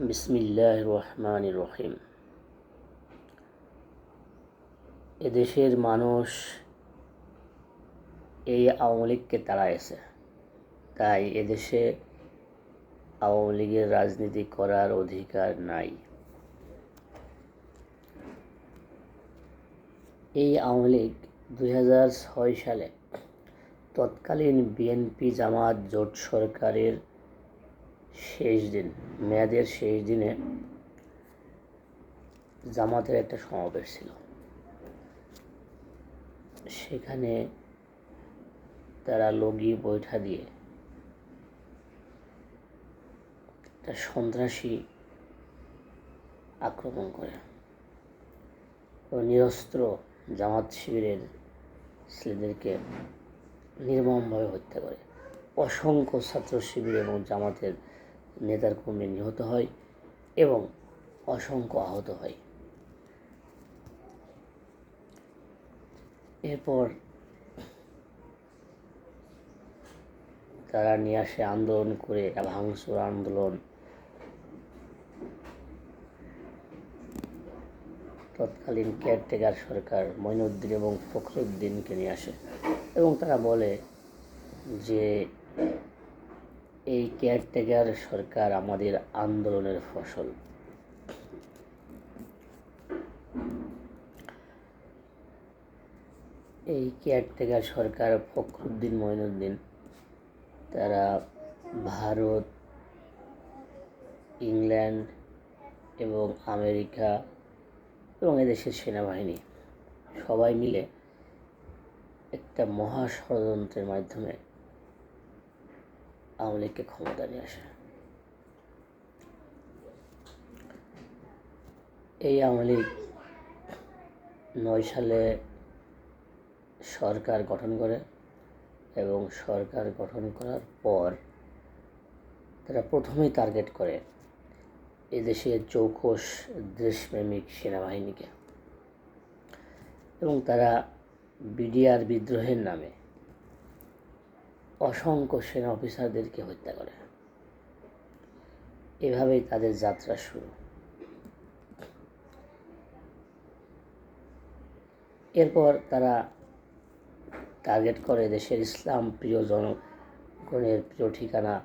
বিসমিল্লাহির রহমানির রহিম। এদেশের মানুষ এই আওয়ামী লীগকে তাড়াইছে, তাই এদেশে আওয়ামী লীগের রাজনীতি করার অধিকার নাই। এই আওয়ামী লীগ 2006 সালে তৎকালীন বিএনপি জামাত জোট সরকারের মেয়াদের শেষ দিনে জামাতের একটা সমাবেশ ছিল। সেখানে তারা লগি বৈঠা দিয়ে একটা সন্ত্রাসী আক্রমণ করে ও নিরস্ত্র জামাত শিবিরের ছেলেদেরকে নির্মমভাবে হত্যা করে। অসংখ্য ছাত্র শিবির এবং জামাতের নেতার কর্মী নিহত হয় এবং অসংখ্য আহত হয়। এরপর তারা নিয়ে আসে আন্দোলন করে, ভাঙচুর আন্দোলন। তৎকালীন কেয়ারটেকার সরকার মঈনুদ্দিন এবং ফখরুদ্দিনকে নিয়ে আসে এবং তারা বলে যে এই কেয়ারটেকার সরকার আমাদের আন্দোলনের ফসল। এই কেয়ারটেকার সরকার ফখরুদ্দিন, মঈনুদ্দিন তারা ভারত, ইংল্যান্ড এবং আমেরিকা এবং এদেশের সেনাবাহিনী সবাই মিলে একটা মহা ষড়যন্ত্রের মাধ্যমে আওয়ামী লীগকে ক্ষমতা নিয়ে আসে। এই আওয়ামী লীগ 9 সালে সরকার গঠন করে এবং সরকার গঠন করার পর তারা প্রথমেই টার্গেট করে এদেশের চৌকস দেশপ্রেমিক সেনাবাহিনীকে এবং তারা বিডিআর বিদ্রোহের নামে অসংখ্য সেনা অফিসারদেরকে হত্যা করে। এভাবেই তাদের যাত্রা শুরু। এরপর তারা টার্গেট করে দেশের ইসলাম প্রিয় জনগণের প্রিয় ঠিকানা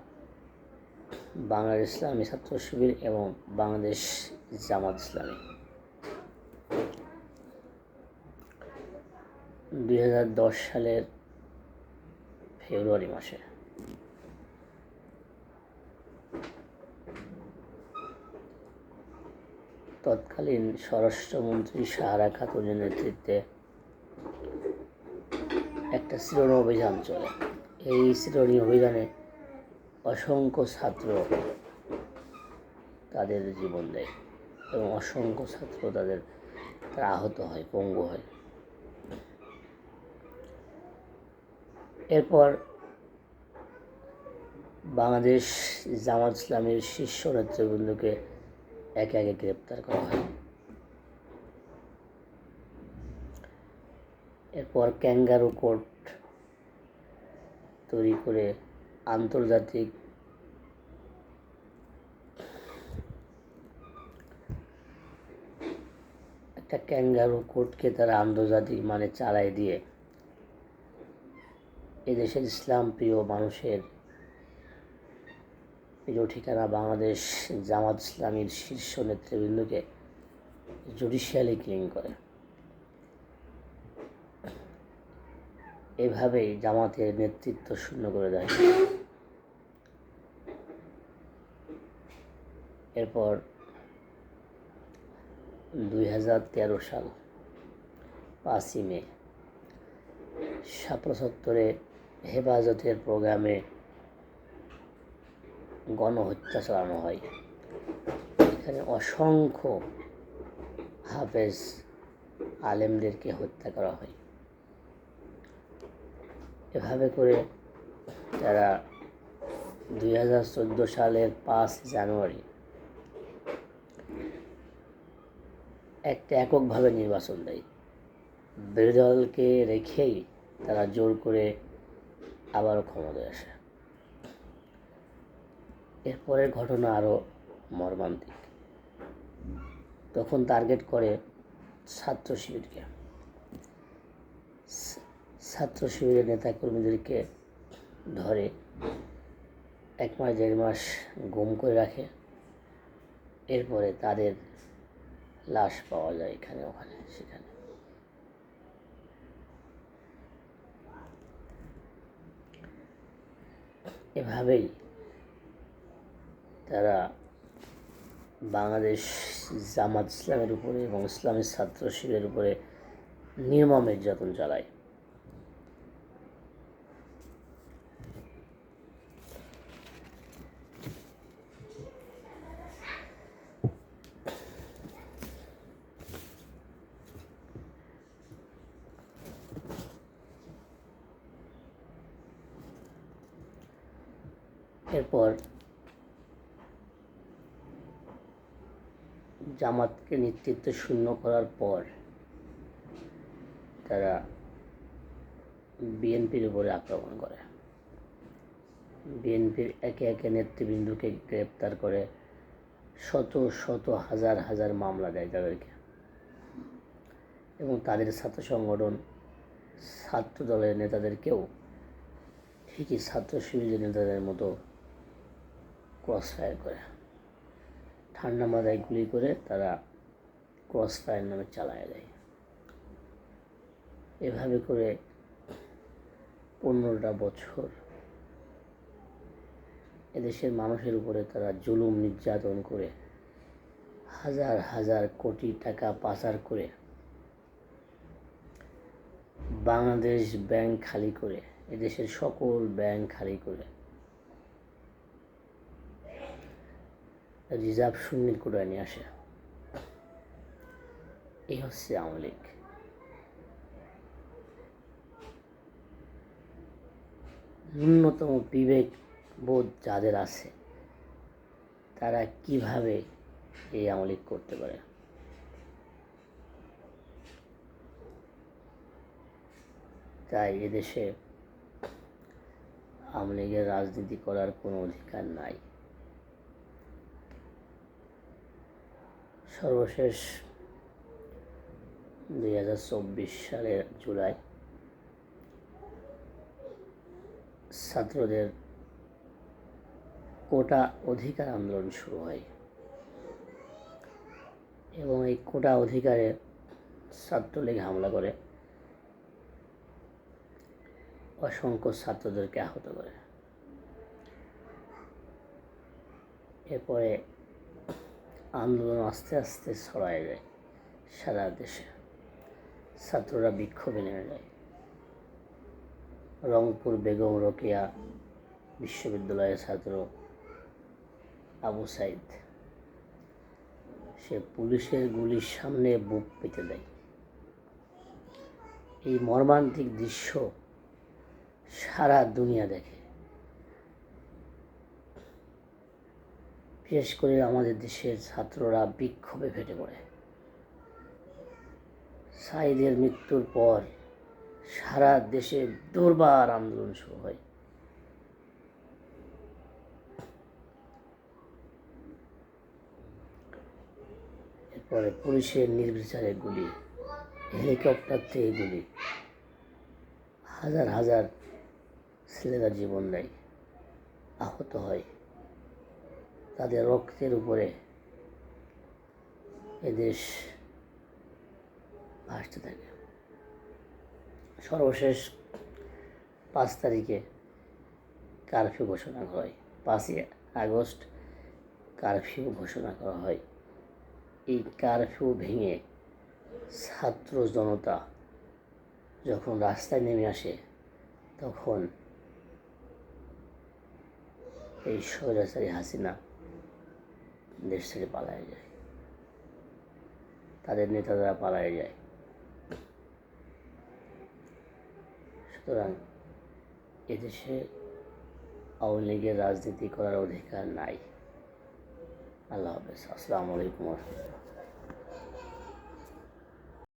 বাংলাদেশ ইসলামী ছাত্র শিবির এবং বাংলাদেশ জামাত ইসলামী। 2010 সালের ফেব্রুয়ারি মাসে তৎকালীন স্বরাষ্ট্রমন্ত্রী সাহারা খাতুনের নেতৃত্বে একটা শিরোনাম অভিযান চলে। এই শিরোনাম অভিযানে অসংখ্য ছাত্র তাদের জীবন দেয় এবং অসংখ্য ছাত্র তারা আহত হয়, পঙ্গু হয়। এরপর বাংলাদেশ জামাত ইসলামীর শীর্ষ নেতৃবৃন্দকে একে একে গ্রেপ্তার করা হয়। এরপর ক্যাঙ্গারু কোর্ট তৈরি করে আন্তর্জাতিক একটা ক্যাঙ্গারু কোর্টকে তারা আন্তর্জাতিক মানে চালাই দিয়ে এদেশের ইসলাম প্রিয় মানুষের প্রিয় ঠিকানা বাংলাদেশ জামাত ইসলামীর শীর্ষ নেতৃবৃন্দকে জুডিশিয়ালি কিলিং করে। এভাবেই জামাতের নেতৃত্ব শূন্য করে দেয়। এরপর 2013 সাল 5ই মে শাপলা চত্বরে হেফাজতের প্রোগ্রামে গণহত্যা চালানো হয়। এখানে অসংখ্য হাফেজ আলেমদেরকে হত্যা করা হয়। এভাবে করে তারা 2014 সালের 5 জানুয়ারি একটা এককভাবে নির্বাচন দেয়। বিরোধী দলকে রেখেই তারা জোর করে আবারও ক্ষমতায় আসে। এরপরের ঘটনা আরও মর্মান্তিক। তখন টার্গেট করে ছাত্র শিবিরকে, ছাত্র শিবিরের নেতাকর্মীদেরকে ধরে 1 মাস 1.5 মাস গুম করে রাখে। এরপরে তাদের লাশ পাওয়া যায় এখানে ওখানে সেখানে। এভাবেই তারা বাংলাদেশ জামাত ইসলামের উপরে এবং ইসলামী ছাত্র শিবিরের উপরে নির্মম নির্যাতন চালায়। এরপর জামাতকে নেতৃত্ব শূন্য করার পর তারা বিএনপির উপরে আক্রমণ করে। বিএনপির একে একে নেতৃবৃন্দকে গ্রেপ্তার করে শত শত হাজার হাজার মামলা দেয় তাদেরকে, এবং তাদের ছাত্র সংগঠন ছাত্র দলের নেতাদেরকেও ঠিকই ছাত্র শিবিরের নেতাদের মতো ক্রস ফায়ার করে, ঠান্ডা মাথায় গুলি করে তারা ক্রস ফায়ার নামে চালায় দেয়। এভাবে করে 15টা বছর এদেশের মানুষের উপরে তারা জুলুম নির্যাতন করে হাজার হাজার কোটি টাকা পাচার করে বাংলাদেশ ব্যাংক খালি করে, এদেশের সকল ব্যাংক খালি করে রিজার্ভ শূন্যের কোটায় নিয়ে আসে। এই হচ্ছে আওয়ামী লীগ। ন্যূনতম বিবেক বোধ যাদের আছে তারা কিভাবে এই আওয়ামী লীগ করতে পারে? তাই এদেশে আওয়ামী লীগের রাজনীতি করার কোনো অধিকার নাই। সর্বশেষ 2024 সালের জুলাই ছাত্রদের কোটা অধিকার আন্দোলন শুরু হয়, এবং এই কোটা অধিকারে ছাত্রলীগ হামলা করে অসংখ্য ছাত্রদেরকে আহত করে। এরপরে আন্দোলন আস্তে আস্তে ছড়ায় যায় সারা দেশে, ছাত্ররা বিক্ষোভে নেমে যায়। রংপুর বেগম রোকেয়া বিশ্ববিদ্যালয়ের ছাত্র আবু সাইদ, সে পুলিশের গুলির সামনে বুক পেতে দেয়। এই মর্মান্তিক দৃশ্য সারা দুনিয়া দেখে, বিশেষ করে আমাদের দেশের ছাত্ররা বিক্ষোভে ফেটে পড়ে। সাইদের মৃত্যুর পর সারা দেশে দুর্বার আন্দোলন শুরু হয়। এরপরে পুলিশের নির্বিচারে গুলি, হেলিকপ্টার থেকে গুলি, হাজার হাজার ছেলেরা জীবন দেয়, আহত হয়। তাদের রক্তের উপরে এদেশ ভাসতে থাকে। সর্বশেষ 5 তারিখে কারফিউ ঘোষণা করা হয়। 5ই আগস্ট কারফিউ ঘোষণা করা হয়। এই কারফিউ ভেঙে ছাত্র জনতা যখন রাস্তায় নেমে আসে, তখন এই স্বৈরাচারী হাসিনা দেশ থেকে পালায় যায়, তাদের নেতারা পালায় যায়। সুতরাং এদেশে আওয়ামী লীগের রাজনীতি করার অধিকার নাই। আল্লাহ হাফেজ। আসসালামু আলাইকুম।